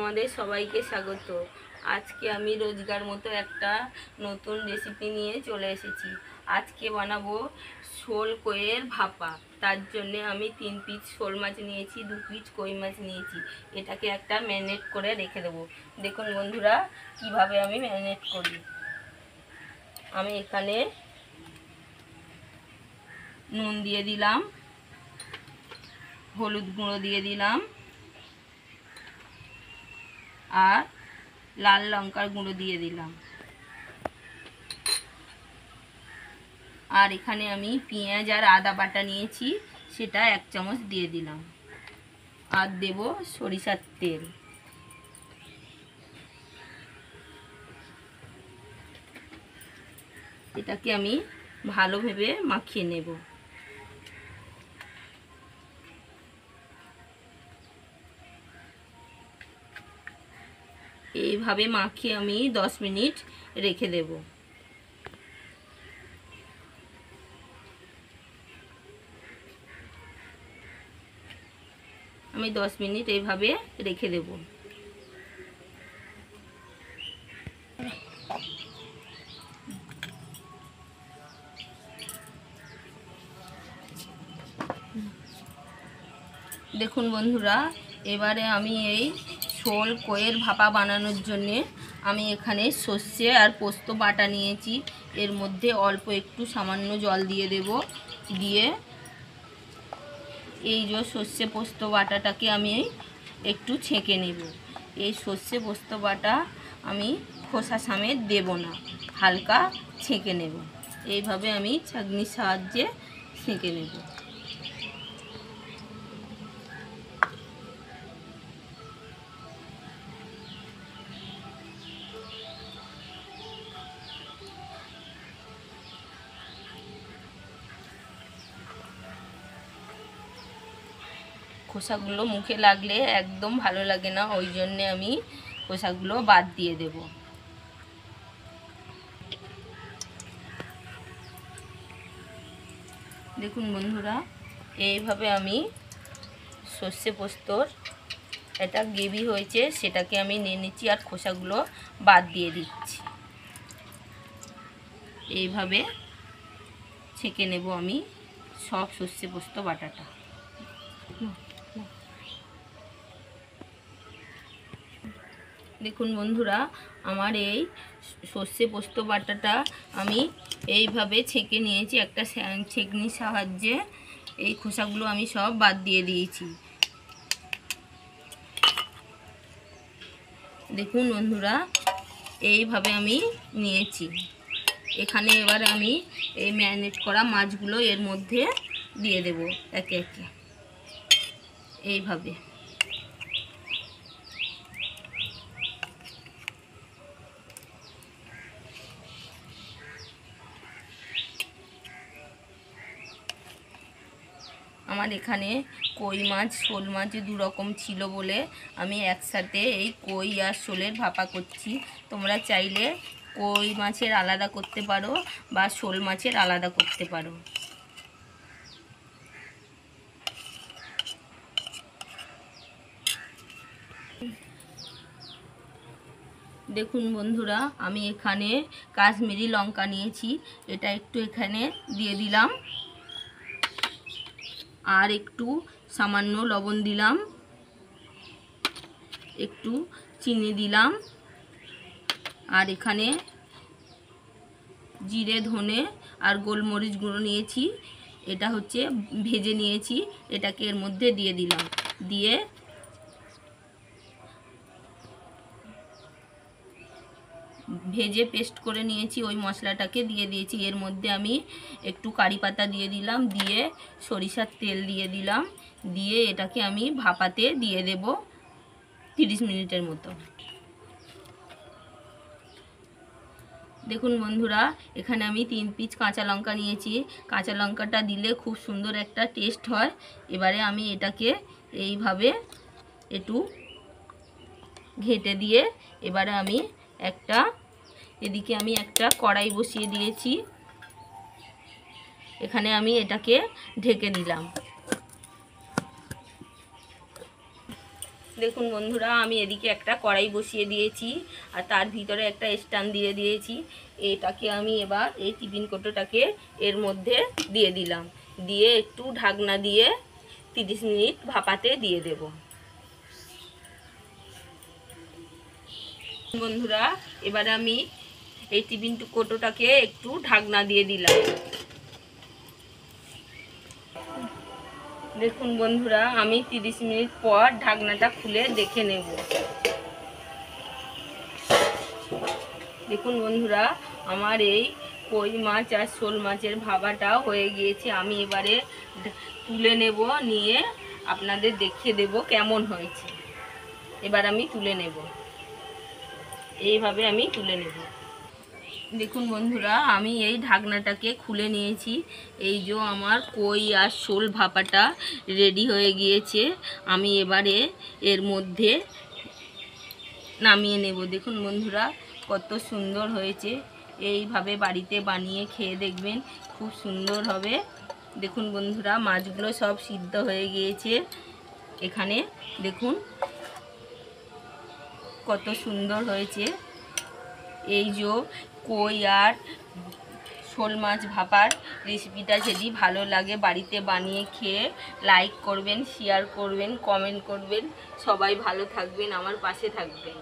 তোমাদের সবাইকে স্বাগত। আজকে আমি রোজগার মতো একটা নতুন রেসিপি নিয়ে চলে এসেছি। আজকে বানাবো শোল কইয়ের ভাপা। তার জন্য আমি 3 পিস শোল মাছ নিয়েছি, 2 পিস কই মাছ নিয়েছি। এটাকে একটা ম্যারিনেট করে রেখে দেবো। দেখুন বন্ধুরা কিভাবে আমি ম্যারিনেট করি। আমি এখানে নুন দিয়ে দিলাম, হলুদ গুঁড়ো দিয়ে দিলাম আর লাল লঙ্কার গুঁড়ো দিয়ে দিলাম। আর এখানে আমি পেঁয়াজ আর আদা বাটা নিয়েছি, সেটা 1 চামচ দিয়ে দিলাম। আর দেব সরিষার তেল। এটাকে আমি ভালোভাবে মাখিয়ে নেব। এইভাবে মাখিয়ে আমি 10 মিনিট রেখে দেব। আমি 10 মিনিট এইভাবে রেখে দেব। দেখুন বন্ধুরা, এবারে আমি এই শোল কইয়ের ভাপা বানানোর জন্যে আমি এখানে সর্ষে আর পোস্ত বাটা নিয়েছি। এর মধ্যে অল্প একটু সামান্য জল দিয়ে দেব। দিয়ে এই যে সর্ষে পোস্ত বাটাটাকে আমি একটু ছেঁকে নেব। এই সর্ষে পোস্ত বাটা আমি খোসা সমেত দেব না, হালকা ছেঁকে নেব। এইভাবে আমি ছাঁকনির সাহায্যে ছেঁকে নেব। খোসাগুলো মুখে লাগলে একদম ভালো লাগে না, ওই জন্যে আমি খোসাগুলো বাদ দিয়ে দেব। দেখুন বন্ধুরা, এইভাবে আমি সর্ষে পোস্তর এটা গ্রেভি হয়েছে, সেটাকে আমি নিয়ে নিচ্ছি আর খোসাগুলো বাদ দিয়ে দিচ্ছি। এইভাবে ছেঁকে নেব আমি সব সর্ষে পোস্ত বাটাটা। দেখুন বন্ধুরা, আমার এই সর্ষে পোস্ত বাটাটা আমি এইভাবে ছেঁকে নিয়েছি একটা ছেঁকনির সাহায্যে। এই খোসাগুলো আমি সব বাদ দিয়ে দিয়েছি। দেখুন বন্ধুরা, এইভাবে আমি নিয়েছি। এখানে এবার আমি এই ম্যারিনেট করা মাছগুলো এর মধ্যে দিয়ে দেব একে একে এইভাবে। আমার এখানে কই মাছ শোল মাছ 2 রকম ছিল বলে আমি একসাথে এই কই আর শোলের ভাপা করছি। তোমরা চাইলে কই মাছের আলাদা করতে পারো বা শোল মাছের আলাদা করতে পারো। দেখুন বন্ধুরা, আমি এখানে কাশ্মীরি লঙ্কা নিয়েছি, এটা একটু এখানে দিয়ে দিলাম। আর একটু সামান্য লবণ দিলাম, একটু চিনি দিলাম। আর এখানে জিরে ধনে আর গোলমরিচ গুঁড়ো নিয়েছি, এটা হচ্ছে ভেজে নিয়েছি, এটাকে এর মধ্যে দিয়ে দিলাম। দিয়ে ভেজে পেস্ট করে নিয়েছি ওই মশলাটাকে দিয়ে দিয়েছি। এর মধ্যে আমি একটু কারি পাতা দিয়ে দিলাম, দিয়ে সরিষার তেল দিয়ে দিলাম। দিয়ে এটাকে আমি ভাপাতে দিয়ে দেব 30 মিনিটের মতো। দেখুন বন্ধুরা, এখানে আমি 3 পিস কাঁচা লঙ্কা নিয়েছি। কাঁচা লঙ্কাটা দিলে খুব সুন্দর একটা টেস্ট হয়। এবারে আমি এটাকে এইভাবে একটু ঘেঁটে দিয়ে এবারে আমি এদিকে আমি একটা কড়াই বসিয়ে দিয়েছি। এখানে আমি এটাকে ঢেকে দিলাম। দেখুন বন্ধুরা, আমি এদিকে একটা কড়াই বসিয়ে দিয়েছি আর তার ভিতরে একটা স্ট্যান্ড দিয়ে দিয়েছি। এটাকে আমি এবার এই টিফিন কৌটোটাকে এর মধ্যে দিয়ে দিলাম, দিয়ে একটু ঢাকনা দিয়ে 30 মিনিট ভাপাতে দিয়ে দেব। বন্ধুরা, এবার আমি এই টিফিন কৌটোটাকে একটু ঢাকনা দিয়ে দিলাম। দেখুন বন্ধুরা, আমি 30 মিনিট পর ঢাকনাটা খুলে দেখে নেব। দেখুন বন্ধুরা, আমার এই কই মাছ আর শোল মাছের ভাপাটা হয়ে গিয়েছে। আমি এবারে তুলে নেব, নিয়ে আপনাদের দেখিয়ে দেব কেমন হয়েছে। এবার আমি তুলে নেব, এইভাবে আমি তুলে নেব। দেখুন বন্ধুরা, আমি এই ঢাকনাটাকে খুলে নিয়েছি। এই যে আমার কই আর শোল ভাপাটা রেডি হয়ে গিয়েছে। আমি এবারে এর মধ্যে নামিয়ে নেব। দেখুন বন্ধুরা, কত সুন্দর হয়েছে। এইভাবে বাড়িতে বানিয়ে খেয়ে দেখবেন, খুব সুন্দর হবে। দেখুন বন্ধুরা, মাছগুলো সব সিদ্ধ হয়ে গিয়েছে। এখানে দেখুন কত সুন্দর হয়েছে। এই যে কই আর শোল মাছ ভাপার রেসিপিটা যদি ভালো লাগে বাড়িতে বানিয়ে খেয়ে লাইক করবেন, শেয়ার করবেন, কমেন্ট করবেন। সবাই ভালো থাকবেন, আমার পাশে থাকবেন।